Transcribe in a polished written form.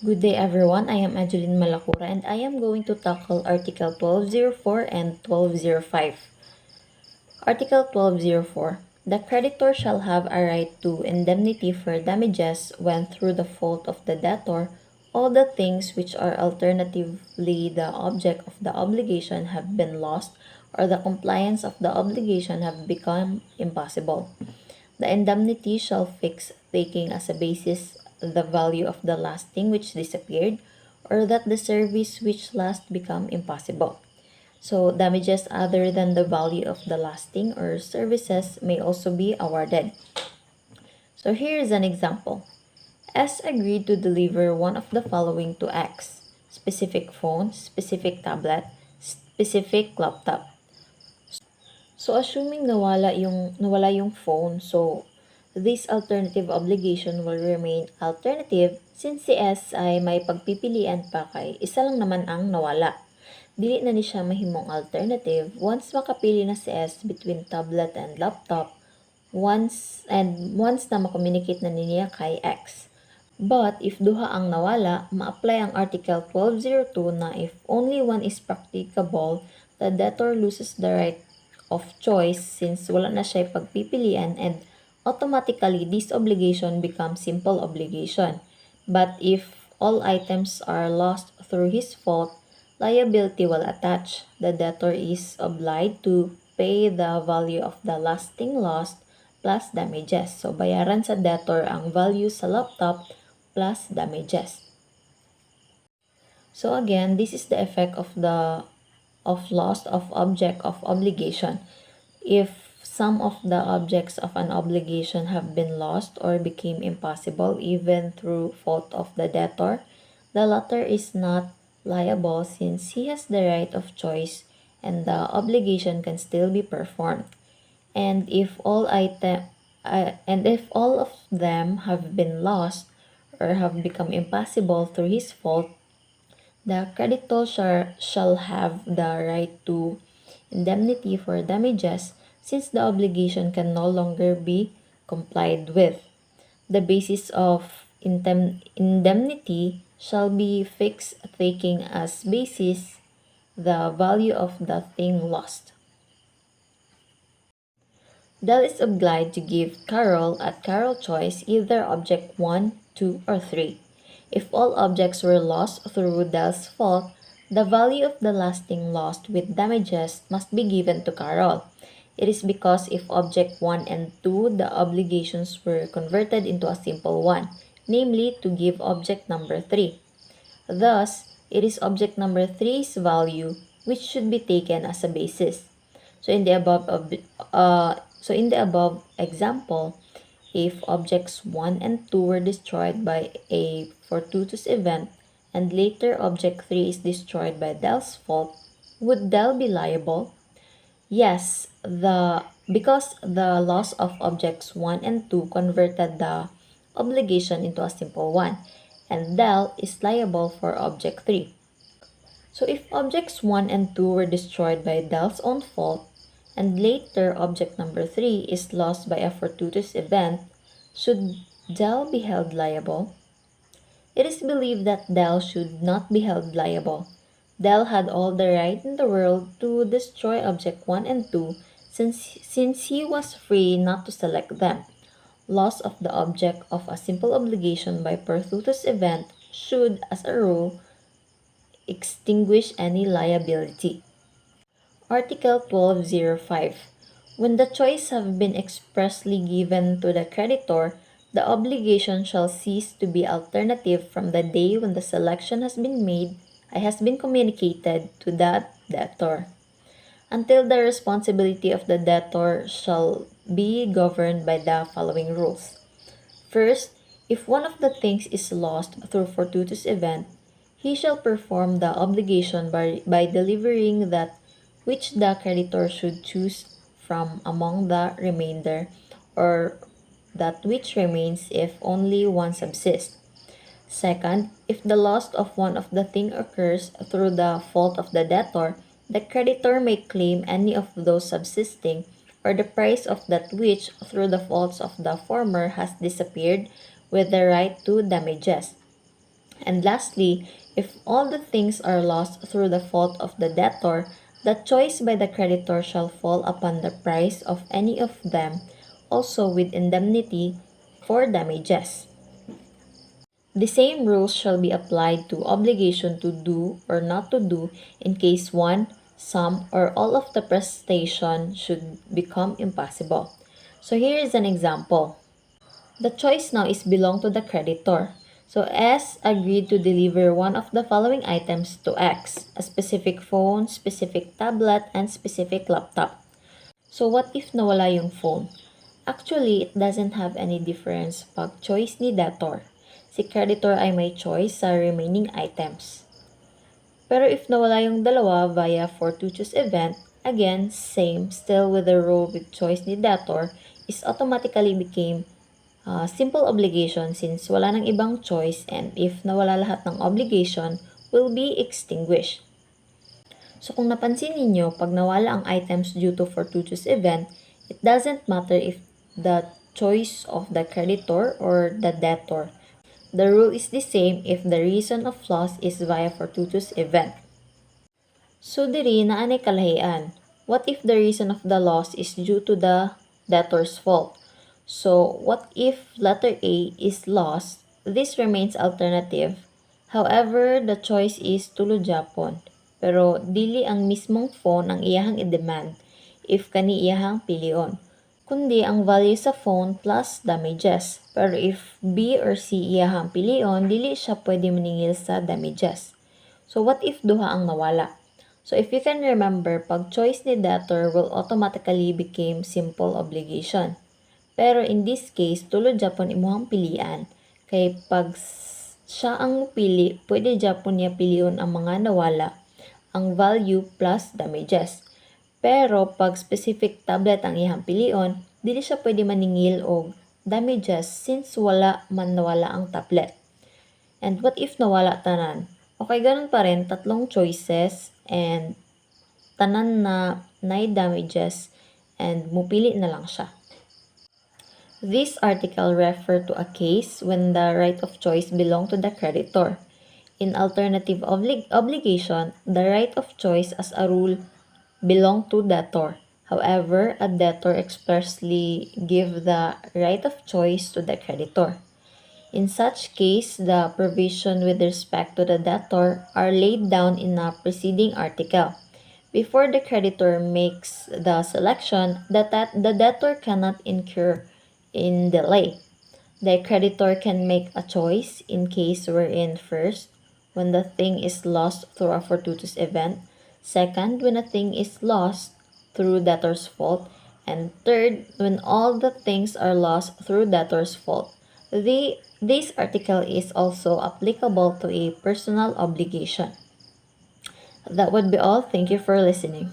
Good day everyone, I am Angeline Malacura and I am going to tackle Article 1204 and 1205. Article 1204. The creditor shall have a right to indemnity for damages when through the fault of the debtor all the things which are alternatively the object of the obligation have been lost or the compliance of the obligation have become impossible. The indemnity shall fix, taking as a basis the value of the last thing which disappeared, or that the service which last become impossible. So damages other than the value of the last thing or services may also be awarded. So here is an example. S agreed to deliver one of the following to X: specific phone, specific tablet, specific laptop. So assuming nawala yung phone, so this alternative obligation will remain alternative since si S ay may pagpipilian pa kay isa lang naman ang nawala. Dili na ni siya mahimong alternative once makapili na si S between tablet and laptop once na makommunicate na niya kay X. But if duha ang nawala, ma-apply ang Article 1202 na if only one is practicable, the debtor loses the right of choice since wala na siya pagpipilian and automatically this obligation becomes simple obligation. But if all items are lost through his fault, liability will attach. The debtor is obliged to pay the value of the last thing lost plus damages. So bayaran sa debtor ang value sa laptop plus damages. So again, this is the effect of loss of object of obligation. If some of the objects of an obligation have been lost or became impossible even through fault of the debtor, the latter is not liable since he has the right of choice and the obligation can still be performed. And if all of them have been lost or have become impossible through his fault, the creditor shall have the right to indemnity for damages since the obligation can no longer be complied with. The basis of indemnity shall be fixed, taking as basis the value of the thing lost. Dell is obliged to give Carol at Carol choice either object 1, 2, or 3. If all objects were lost through Dell's fault, the value of the last thing lost with damages must be given to Carol. It is because if object 1 and 2, the obligations were converted into a simple one, namely to give object number 3. Thus, it is object number 3's value which should be taken as a basis. So in the above example, if objects 1 and 2 were destroyed by a fortuitous event and later object 3 is destroyed by Dell's fault, would Dell be liable? Yes, because the loss of objects 1 and 2 converted the obligation into a simple one, and Dell is liable for object 3. So if objects 1 and 2 were destroyed by Dell's own fault, and later object number 3 is lost by a fortuitous event, should Dell be held liable? It is believed that Dell should not be held liable. Dell had all the right in the world to destroy object 1 and 2 since he was free not to select them. Loss of the object of a simple obligation by fortuitous event should, as a rule, extinguish any liability. Article 1205. When the choice have been expressly given to the creditor, the obligation shall cease to be alternative from the day when the selection has been communicated to that debtor, until the responsibility of the debtor shall be governed by the following rules. First, if one of the things is lost through fortuitous event, he shall perform the obligation by delivering that which the creditor should choose from among the remainder, or that which remains if only one subsists. Second, if the loss of one of the thing occurs through the fault of the debtor, the creditor may claim any of those subsisting, or the price of that which, through the faults of the former, has disappeared, with the right to damages. And lastly, if all the things are lost through the fault of the debtor, the choice by the creditor shall fall upon the price of any of them, also with indemnity for damages. The same rules shall be applied to obligation to do or not to do in case one, some, or all of the prestation should become impossible. So here is an example. The choice now is belong to the creditor. So S agreed to deliver one of the following items to X, a specific phone, specific tablet, and specific laptop. So what if nawala yung phone? Actually, it doesn't have any difference pag choice ni debtor. Si creditor ay may choice sa remaining items. Pero if nawala yung dalawa via fortuitous event, again, same, still with the rule with choice ni debtor, is automatically became simple obligation since wala nang ibang choice, and if nawala lahat ng obligation, will be extinguished. So kung napansin ninyo, pag nawala ang items due to fortuitous event, it doesn't matter if the choice of the creditor or the debtor. The rule is the same if the reason of loss is via fortuitous event. So diri na anay kalahian. What if the reason of the loss is due to the debtor's fault? So what if letter A is lost? This remains alternative. However, the choice is tulod Japon. Pero dili ang mismong phone ang iyahang i-demand if kani iyahang pilion, kundi ang value sa phone plus damages. Pero if B or C iyahang pilion, dili siya pwede maningil sa damages. So what if duha ang nawala? So if you can remember, pag choice ni debtor will automatically become simple obligation. Pero in this case, tulod Japon imuhang pilian. Kay pag siya ang mupili, pwede Japon niya piliyon ang mga nawala, ang value plus damages. Pero pag specific tablet ang iyang pilion, dili siya pwede maningil og damages since wala man nawala ang tablet. And what if nawala tanan? Okay, ganun pa rin, tatlong choices and tanan na nay damages and mupili na lang siya. This article refer to a case when the right of choice belong to the creditor. In alternative obligation, the right of choice as a rule belong to debtor. However, a debtor expressly give the right of choice to the creditor. In such case, the provision with respect to the debtor are laid down in a preceding article. Before the creditor makes the selection, the debtor cannot incur in delay. The creditor can make a choice in case wherein first, when the thing is lost through a fortuitous event, second, when a thing is lost through debtor's fault, and third, when all the things are lost through debtor's fault. This article is also applicable to a personal obligation. That would be all. Thank you for listening.